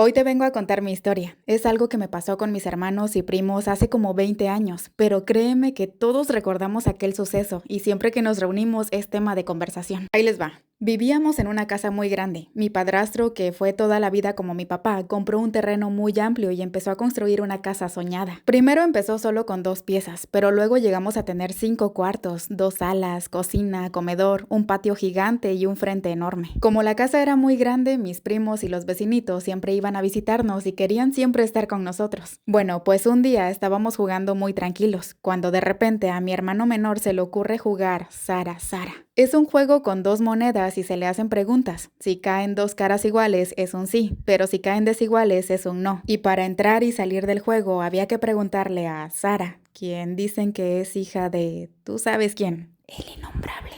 Hoy te vengo a contar mi historia. Es algo que me pasó con mis hermanos y primos hace como 20 años, pero créeme que todos recordamos aquel suceso y siempre que nos reunimos es tema de conversación. Ahí les va. Vivíamos en una casa muy grande. Mi padrastro, que fue toda la vida como mi papá, compró un terreno muy amplio y empezó a construir una casa soñada. Primero empezó solo con 2 piezas, pero luego llegamos a tener 5 cuartos, 2 salas, cocina, comedor, un patio gigante y un frente enorme. Como la casa era muy grande, mis primos y los vecinitos siempre iban a visitarnos y querían siempre estar con nosotros. Bueno, pues un día estábamos jugando muy tranquilos, cuando de repente a mi hermano menor se le ocurre jugar Sara Sara. Es un juego con 2 monedas y se le hacen preguntas. Si caen 2 caras iguales es un sí, pero si caen desiguales es un no. Y para entrar y salir del juego había que preguntarle a Sara, quien dicen que es hija de... ¿tú sabes quién? El innombrable.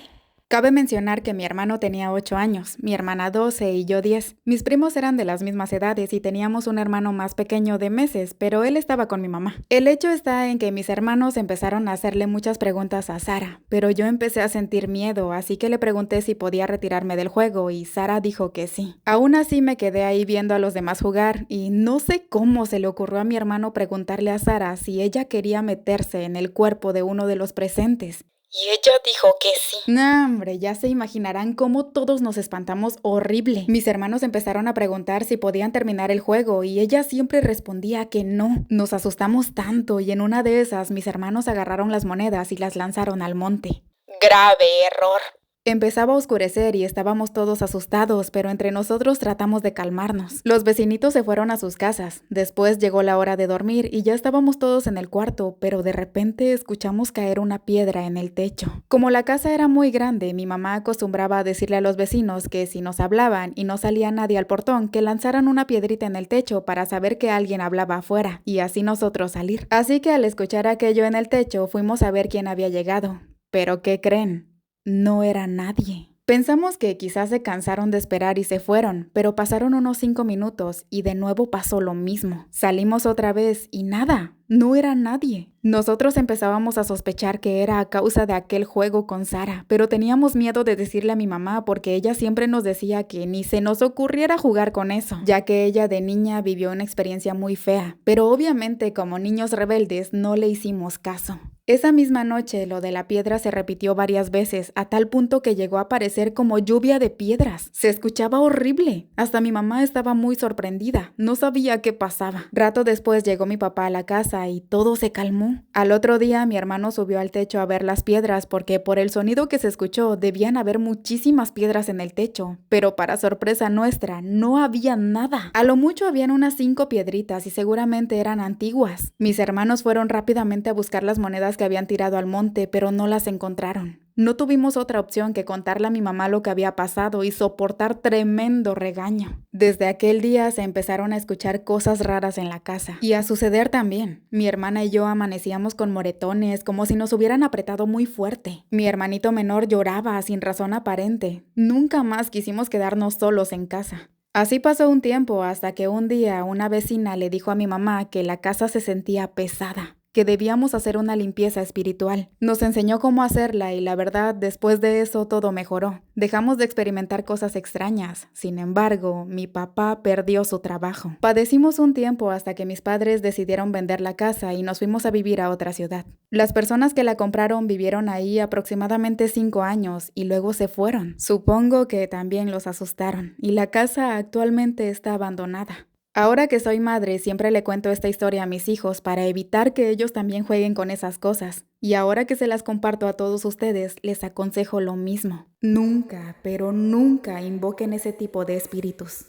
Cabe mencionar que mi hermano tenía 8 años, mi hermana 12 y yo 10. Mis primos eran de las mismas edades y teníamos un hermano más pequeño de meses, pero él estaba con mi mamá. El hecho está en que mis hermanos empezaron a hacerle muchas preguntas a Sara, pero yo empecé a sentir miedo, así que le pregunté si podía retirarme del juego y Sara dijo que sí. Aún así me quedé ahí viendo a los demás jugar y no sé cómo se le ocurrió a mi hermano preguntarle a Sara si ella quería meterse en el cuerpo de uno de los presentes. Y ella dijo que sí. No, hombre, ya se imaginarán cómo todos nos espantamos horrible. Mis hermanos empezaron a preguntar si podían terminar el juego y ella siempre respondía que no. Nos asustamos tanto y en una de esas mis hermanos agarraron las monedas y las lanzaron al monte. Grave error. Empezaba a oscurecer y estábamos todos asustados, pero entre nosotros tratamos de calmarnos. Los vecinitos se fueron a sus casas. Después llegó la hora de dormir y ya estábamos todos en el cuarto, pero de repente escuchamos caer una piedra en el techo. Como la casa era muy grande, mi mamá acostumbraba a decirle a los vecinos que si nos hablaban y no salía nadie al portón, que lanzaran una piedrita en el techo para saber que alguien hablaba afuera y así nosotros salir. Así que al escuchar aquello en el techo fuimos a ver quién había llegado. ¿Pero qué creen? No era nadie. Pensamos que quizás se cansaron de esperar y se fueron, pero pasaron unos 5 minutos y de nuevo pasó lo mismo. Salimos otra vez y nada, no era nadie. Nosotros empezábamos a sospechar que era a causa de aquel juego con Sara, pero teníamos miedo de decirle a mi mamá porque ella siempre nos decía que ni se nos ocurriera jugar con eso, ya que ella de niña vivió una experiencia muy fea, pero obviamente como niños rebeldes no le hicimos caso. Esa misma noche lo de la piedra se repitió varias veces, a tal punto que llegó a parecer como lluvia de piedras. Se escuchaba horrible. Hasta mi mamá estaba muy sorprendida. No sabía qué pasaba. Rato después llegó mi papá a la casa y todo se calmó. Al otro día mi hermano subió al techo a ver las piedras porque por el sonido que se escuchó debían haber muchísimas piedras en el techo. Pero para sorpresa nuestra, no había nada. A lo mucho habían unas 5 piedritas y seguramente eran antiguas. Mis hermanos fueron rápidamente a buscar las monedas que habían tirado al monte, pero no las encontraron. No tuvimos otra opción que contarle a mi mamá lo que había pasado y soportar tremendo regaño. Desde aquel día se empezaron a escuchar cosas raras en la casa y a suceder también. Mi hermana y yo amanecíamos con moretones, como si nos hubieran apretado muy fuerte. Mi hermanito menor lloraba sin razón aparente. Nunca más quisimos quedarnos solos en casa. Así pasó un tiempo hasta que un día una vecina le dijo a mi mamá que la casa se sentía pesada, que debíamos hacer una limpieza espiritual. Nos enseñó cómo hacerla y la verdad, después de eso todo mejoró. Dejamos de experimentar cosas extrañas. Sin embargo, mi papá perdió su trabajo. Padecimos un tiempo hasta que mis padres decidieron vender la casa y nos fuimos a vivir a otra ciudad. Las personas que la compraron vivieron ahí aproximadamente 5 años y luego se fueron. Supongo que también los asustaron y la casa actualmente está abandonada. Ahora que soy madre, siempre le cuento esta historia a mis hijos para evitar que ellos también jueguen con esas cosas. Y ahora que se las comparto a todos ustedes, les aconsejo lo mismo. Nunca, pero nunca invoquen ese tipo de espíritus.